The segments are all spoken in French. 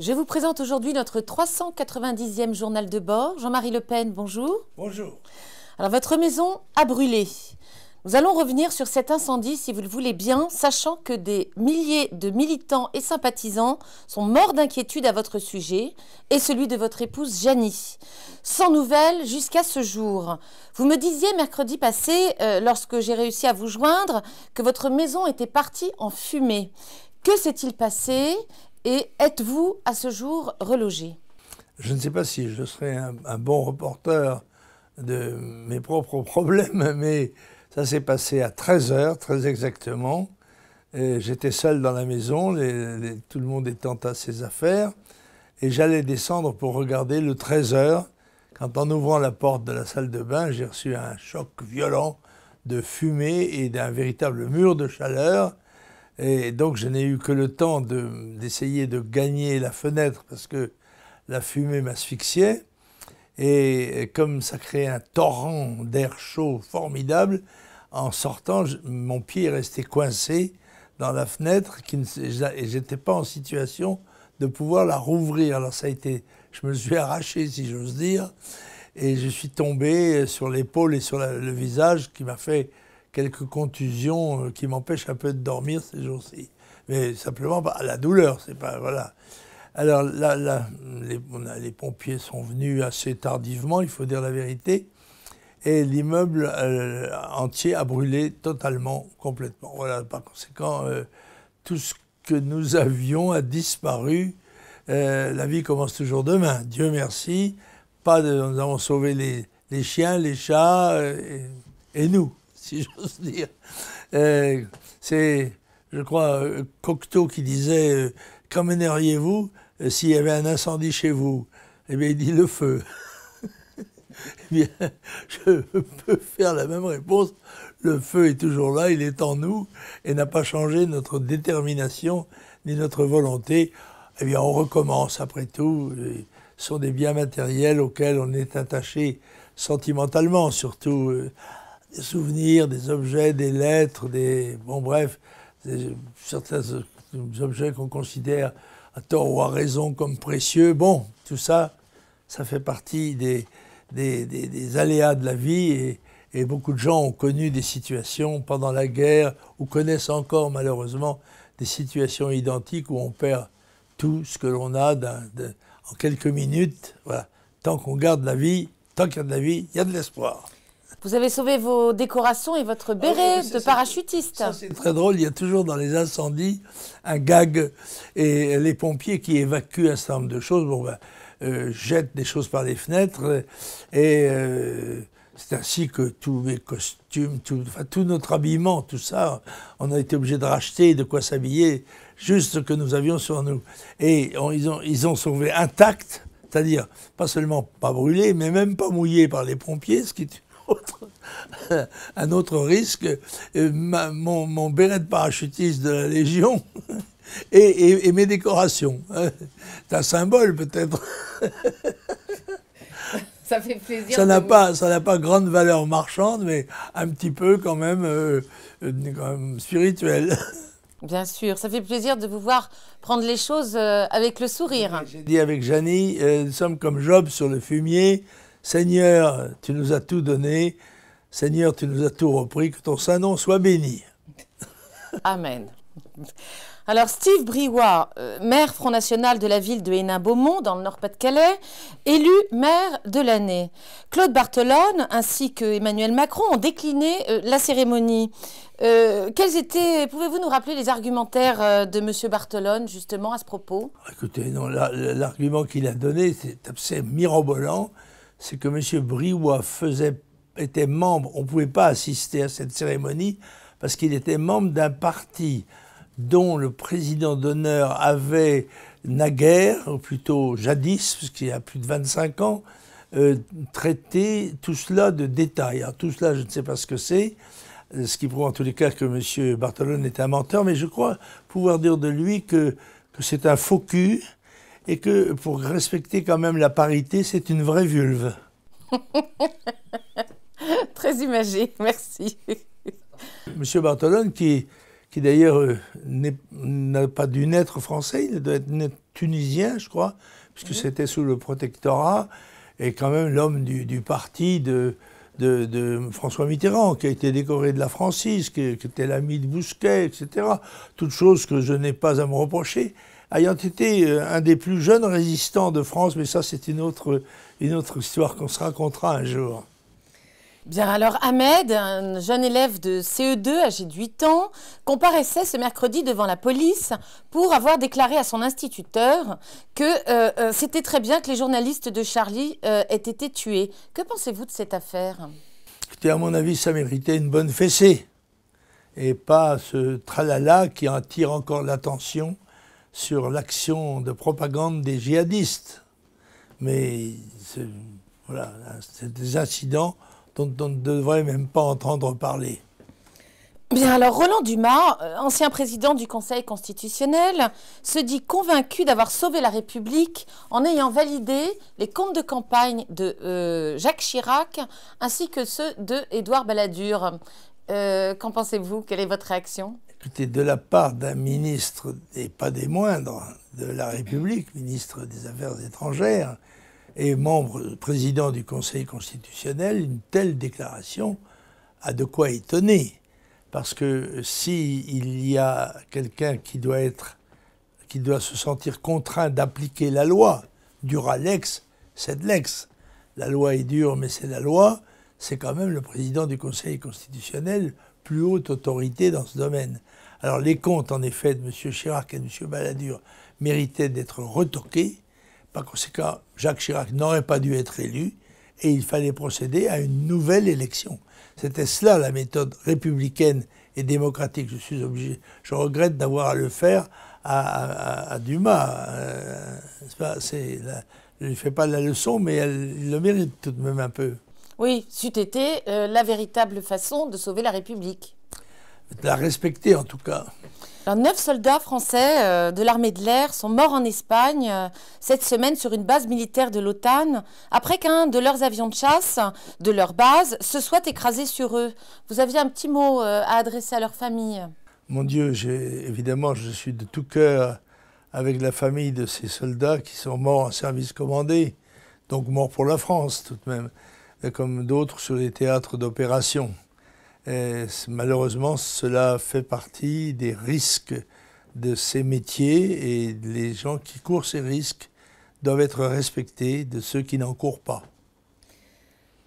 Je vous présente aujourd'hui notre 390e journal de bord. Jean-Marie Le Pen, bonjour. Bonjour. Alors, votre maison a brûlé. Nous allons revenir sur cet incendie, si vous le voulez bien, sachant que des milliers de militants et sympathisants sont morts d'inquiétude à votre sujet et celui de votre épouse Janie. Sans nouvelles jusqu'à ce jour. Vous me disiez mercredi passé, lorsque j'ai réussi à vous joindre, que votre maison était partie en fumée. Que s'est-il passé et êtes-vous à ce jour relogé? Je ne sais pas si je serai un bon reporter de mes propres problèmes, mais ça s'est passé à 13 h, très exactement. J'étais seul dans la maison, tout le monde étant à ses affaires, et j'allais descendre pour regarder le 13 h, quand en ouvrant la porte de la salle de bain, j'ai reçu un choc violent de fumée et d'un véritable mur de chaleur. Et donc je n'ai eu que le temps d'essayer de gagner la fenêtre parce que la fumée m'asphyxiait. Et comme ça créait un torrent d'air chaud formidable, en sortant, mon pied est resté coincé dans la fenêtre et j'étais pas en situation de pouvoir la rouvrir. Alors ça a été, je me suis arraché, si j'ose dire, et je suis tombé sur l'épaule et sur le visage, qui m'a fait quelques contusions qui m'empêchent un peu de dormir ces jours-ci. Mais simplement la douleur, c'est pas... Voilà. Alors là, les pompiers sont venus assez tardivement, il faut dire la vérité, et l'immeuble entier a brûlé totalement, complètement. Voilà, par conséquent, tout ce que nous avions a disparu. La vie commence toujours demain, Dieu merci. Nous avons sauvé les chiens, les chats et nous, si j'ose dire. C'est, je crois, Cocteau qui disait « Qu'emmèneriez-vous s'il y avait un incendie chez vous ?» Eh bien, il dit « le feu ». Eh bien, je peux faire la même réponse. Le feu est toujours là, il est en nous et n'a pas changé notre détermination ni notre volonté. Eh bien, on recommence après tout. Ce sont des biens matériels auxquels on est attaché sentimentalement, surtout des souvenirs, des objets, des lettres, bon bref, certains objets qu'on considère à tort ou à raison comme précieux. Bon, tout ça, ça fait partie des aléas de la vie et beaucoup de gens ont connu des situations pendant la guerre ou connaissent encore malheureusement des situations identiques où on perd tout ce que l'on a en quelques minutes. Voilà. Tant qu'on garde la vie, tant qu'il y a de la vie, il y a de l'espoir. Vous avez sauvé vos décorations et votre béret de parachutiste. Ça, c'est très drôle. Il y a toujours dans les incendies un gag. Et les pompiers qui évacuent un certain nombre de choses, jettent des choses par les fenêtres. Et c'est ainsi que tous mes costumes, tout notre habillement, tout ça, on a été obligé de racheter de quoi s'habiller, juste ce que nous avions sur nous. Et ils ont sauvé intact, c'est-à-dire pas seulement pas brûlé, mais même pas mouillé par les pompiers, ce qui est un autre risque. Mon béret de parachutiste de la Légion et mes décorations. C'est un symbole peut-être. Ça fait plaisir. Ça n'a pas grande valeur marchande, mais un petit peu quand même spirituelle. Bien sûr, ça fait plaisir de vous voir prendre les choses avec le sourire. J'ai dit avec Janie, nous sommes comme Job sur le fumier. Seigneur, tu nous as tout donné. Seigneur, tu nous as tout repris. Que ton saint nom soit béni. Amen. Alors, Steve Briouat, maire Front National de la ville de Hénin-Beaumont, dans le Nord-Pas-de-Calais, élu maire de l'année. Claude Barthelone ainsi que Emmanuel Macron ont décliné la cérémonie. Pouvez-vous nous rappeler les argumentaires de M. Barthelone, justement, à ce propos? Écoutez, non, l'argument qu'il a donné, c'est mirobolant. C'est que M. Briouat était membre, on ne pouvait pas assister à cette cérémonie parce qu'il était membre d'un parti dont le président d'honneur avait naguère, ou plutôt jadis, parce qu'il y a plus de 25 ans, traité tout cela de détail. Alors tout cela, je ne sais pas ce que c'est, ce qui prouve en tous les cas que M. Barthelone est un menteur, mais je crois pouvoir dire de lui que c'est un faux cul, et que pour respecter quand même la parité, c'est une vraie vulve. Très imagé, merci. M. Barthelone, qui qui d'ailleurs n'a pas dû naître français, il doit être né tunisien, je crois, puisque c'était sous le protectorat, et quand même l'homme du parti de François Mitterrand, qui a été décoré de la Francis, qui était l'ami de Bousquet, etc. Toutes choses que je n'ai pas à me reprocher, ayant été un des plus jeunes résistants de France, mais ça c'est une autre histoire qu'on se racontera un jour. Bien, alors Ahmed, un jeune élève de CE2 âgé de 8 ans, comparaissait ce mercredi devant la police pour avoir déclaré à son instituteur que c'était très bien que les journalistes de Charlie aient été tués. Que pensez-vous de cette affaire? Écoutez, à mon avis, ça méritait une bonne fessée, et pas ce tralala qui attire encore l'attention sur l'action de propagande des djihadistes. Mais voilà, c'est des incidents dont on ne devrait même pas entendre parler. Bien, alors Roland Dumas, ancien président du Conseil constitutionnel, se dit convaincu d'avoir sauvé la République en ayant validé les comptes de campagne de Jacques Chirac ainsi que ceux de Édouard Balladur. Qu'en pensez-vous? Quelle est votre réaction? Écoutez, de la part d'un ministre, et pas des moindres, de la République, ministre des Affaires étrangères, et membre, président du Conseil constitutionnel, une telle déclaration a de quoi étonner. Parce que s'il y a quelqu'un qui doit se sentir contraint d'appliquer la loi, dura lex, sed lex. La loi est dure, mais c'est la loi. C'est quand même le président du Conseil constitutionnel, plus haute autorité dans ce domaine. Alors les comptes, en effet, de M. Chirac et de M. Balladur méritaient d'être retoqués. Par conséquent, Jacques Chirac n'aurait pas dû être élu et il fallait procéder à une nouvelle élection. C'était cela la méthode républicaine et démocratique. Je regrette d'avoir à le faire à Dumas. Je ne fais pas la leçon, mais il le mérite tout de même un peu. Oui, c'eût été la véritable façon de sauver la République. De la respecter en tout cas. Alors, 9 soldats français de l'armée de l'air sont morts en Espagne cette semaine sur une base militaire de l'OTAN après qu'un de leurs avions de chasse de leur base se soit écrasé sur eux. Vous aviez un petit mot à adresser à leur famille? Mon Dieu, évidemment, je suis de tout cœur avec la famille de ces soldats qui sont morts en service commandé, donc morts pour la France tout de même, comme d'autres sur les théâtres d'opération. Et malheureusement, cela fait partie des risques de ces métiers et les gens qui courent ces risques doivent être respectés de ceux qui n'en courent pas.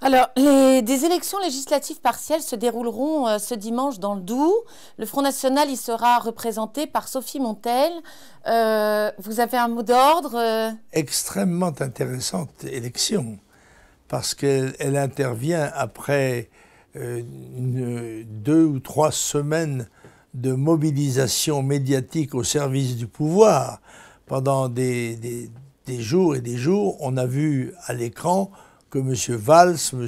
Alors, des élections législatives partielles se dérouleront ce dimanche dans le Doubs. Le Front National y sera représenté par Sophie Montel. Vous avez un mot d'ordre? Extrêmement intéressante élection, parce qu'elle intervient après 2 ou 3 semaines de mobilisation médiatique au service du pouvoir. Pendant des jours et des jours, on a vu à l'écran que M. Valls, M.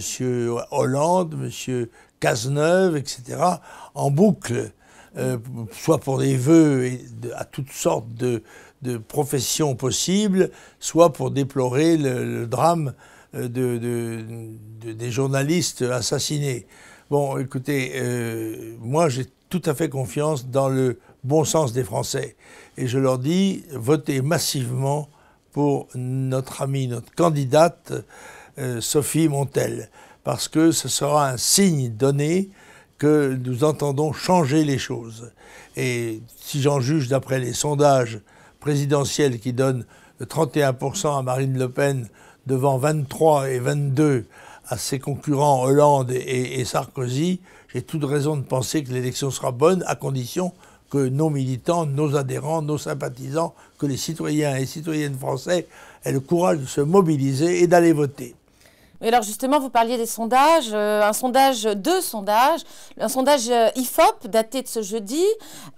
Hollande, M. Cazeneuve, etc., en boucle, soit pour des vœux à toutes sortes de professions possibles, soit pour déplorer le drame des journalistes assassinés. Bon, écoutez, moi j'ai tout à fait confiance dans le bon sens des Français. Et je leur dis, votez massivement pour notre amie, notre candidate, Sophie Montel, parce que ce sera un signe donné que nous entendons changer les choses. Et si j'en juge d'après les sondages présidentiels qui donnent 31% à Marine Le Pen, devant 23 et 22 à ses concurrents Hollande et Sarkozy, j'ai toute raison de penser que l'élection sera bonne, à condition que nos militants, nos adhérents, nos sympathisants, que les citoyens et citoyennes français aient le courage de se mobiliser et d'aller voter. Et alors justement, vous parliez des sondages, un sondage IFOP daté de ce jeudi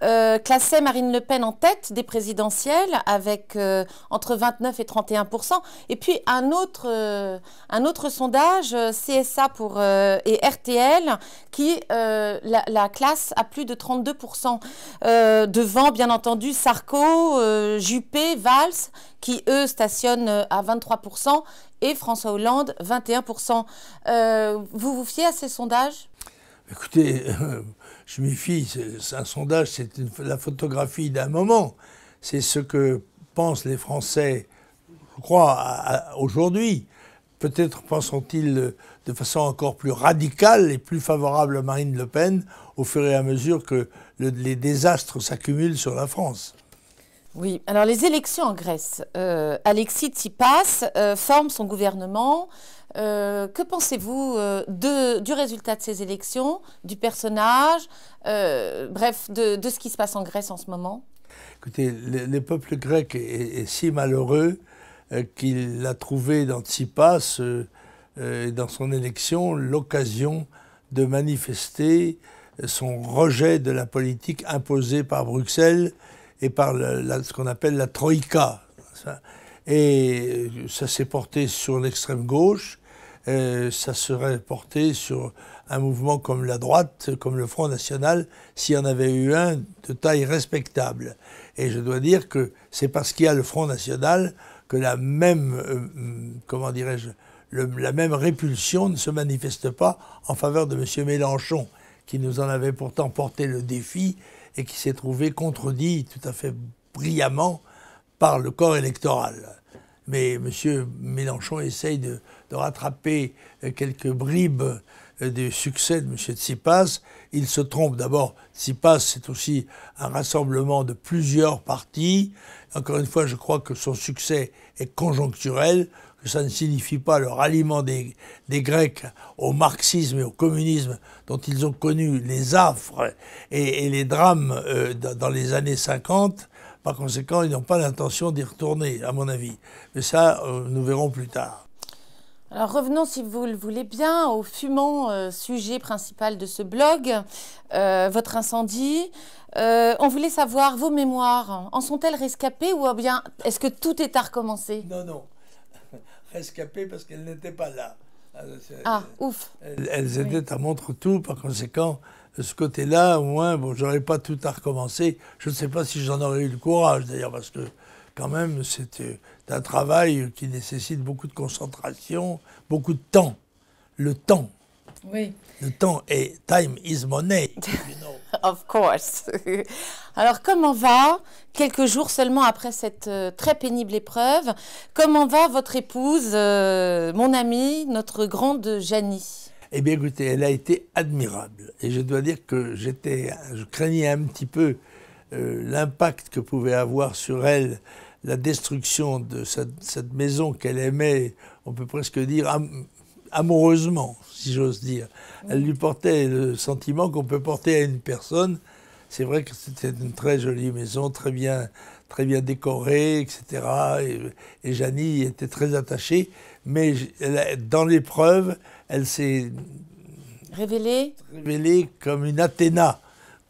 classait Marine Le Pen en tête des présidentielles avec entre 29 et 31%. Et puis un autre sondage CSA et RTL qui la classe à plus de 32%. Devant, bien entendu, Sarko, Juppé, Valls, qui eux stationnent à 23%. Et François Hollande, 21%. Vous vous fiez à ces sondages? Écoutez, je m'y fie, c'est un sondage, c'est la photographie d'un moment. C'est ce que pensent les Français, je crois, aujourd'hui. Peut-être penseront-ils de façon encore plus radicale et plus favorable à Marine Le Pen au fur et à mesure que les désastres s'accumulent sur la France. Oui, alors les élections en Grèce. Alexis Tsipras forme son gouvernement. Que pensez-vous du résultat de ces élections, du personnage, bref, de ce qui se passe en Grèce en ce moment? Écoutez, le peuple grec est si malheureux qu'il a trouvé dans Tsipras, dans son élection, l'occasion de manifester son rejet de la politique imposée par Bruxelles et par ce qu'on appelle la Troïka. Et ça s'est porté sur l'extrême gauche, ça serait porté sur un mouvement comme la droite, comme le Front National, s'il y en avait eu un de taille respectable. Et je dois dire que c'est parce qu'il y a le Front National que la même, comment dirais-je, la même répulsion ne se manifeste pas en faveur de M. Mélenchon, qui nous en avait pourtant porté le défi et qui s'est trouvé contredit tout à fait brillamment par le corps électoral. Mais M. Mélenchon essaye de rattraper quelques bribes du succès de M. Tsipras. Il se trompe d'abord. Tsipras, c'est aussi un rassemblement de plusieurs partis. Encore une fois, je crois que son succès est conjoncturel, que ça ne signifie pas le ralliement des Grecs au marxisme et au communisme dont ils ont connu les affres et les drames dans les années 50. Par conséquent, ils n'ont pas l'intention d'y retourner, à mon avis. Mais ça, nous verrons plus tard. Alors revenons, si vous le voulez bien, au fumant sujet principal de ce blog, votre incendie. On voulait savoir vos mémoires. En sont-elles rescapées ou bien est-ce que tout est à recommencer? Non, non. Rescapées parce qu'elles n'étaient pas là. Ah, ouf. Elles étaient à Montretout, par conséquent, de ce côté-là, au moins, bon, j'aurais pas tout à recommencer. Je ne sais pas si j'en aurais eu le courage, d'ailleurs, parce que quand même, c'est un travail qui nécessite beaucoup de concentration, beaucoup de temps. Le temps. Oui. Le temps est time is money. You know. Of course. Alors, comment va, quelques jours seulement après cette très pénible épreuve, comment va votre épouse, mon amie, notre grande Janie? Eh bien, écoutez, elle a été admirable. Et je dois dire que je craignais un petit peu l'impact que pouvait avoir sur elle la destruction de cette maison qu'elle aimait, on peut presque dire, amoureusement, si j'ose dire. Elle lui portait le sentiment qu'on peut porter à une personne. C'est vrai que c'était une très jolie maison, très bien décorée, etc. Et Janie était très attachée. Mais dans l'épreuve, elle s'est révélée comme une Athéna.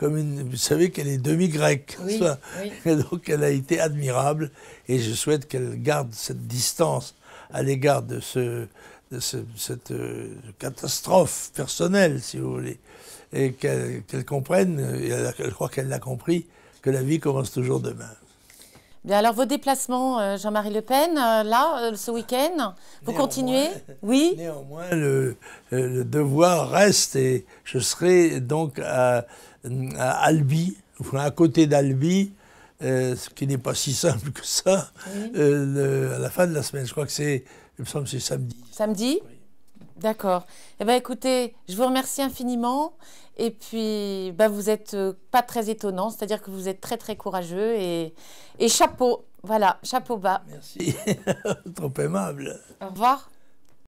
Vous savez qu'elle est demi-grecque. Oui, oui. Et donc elle a été admirable. Et je souhaite qu'elle garde cette distance à l'égard de cette catastrophe personnelle, si vous voulez. Et qu'elle comprenne, et je crois qu'elle l'a compris, que la vie commence toujours demain. Bien, alors vos déplacements, Jean-Marie Le Pen, là, ce week-end, vous continuez? Oui. Néanmoins, le devoir reste, et je serai donc à Albi, enfin à côté d'Albi, ce qui n'est pas si simple que ça, oui. À la fin de la semaine. Je crois que il me semble que c'est samedi. Samedi? Oui. D'accord. Eh bien, écoutez, je vous remercie infiniment. Et puis, vous n'êtes pas très étonnant, c'est-à-dire que vous êtes très, très courageux. Et chapeau, voilà, chapeau bas. Merci, trop aimable. Au revoir.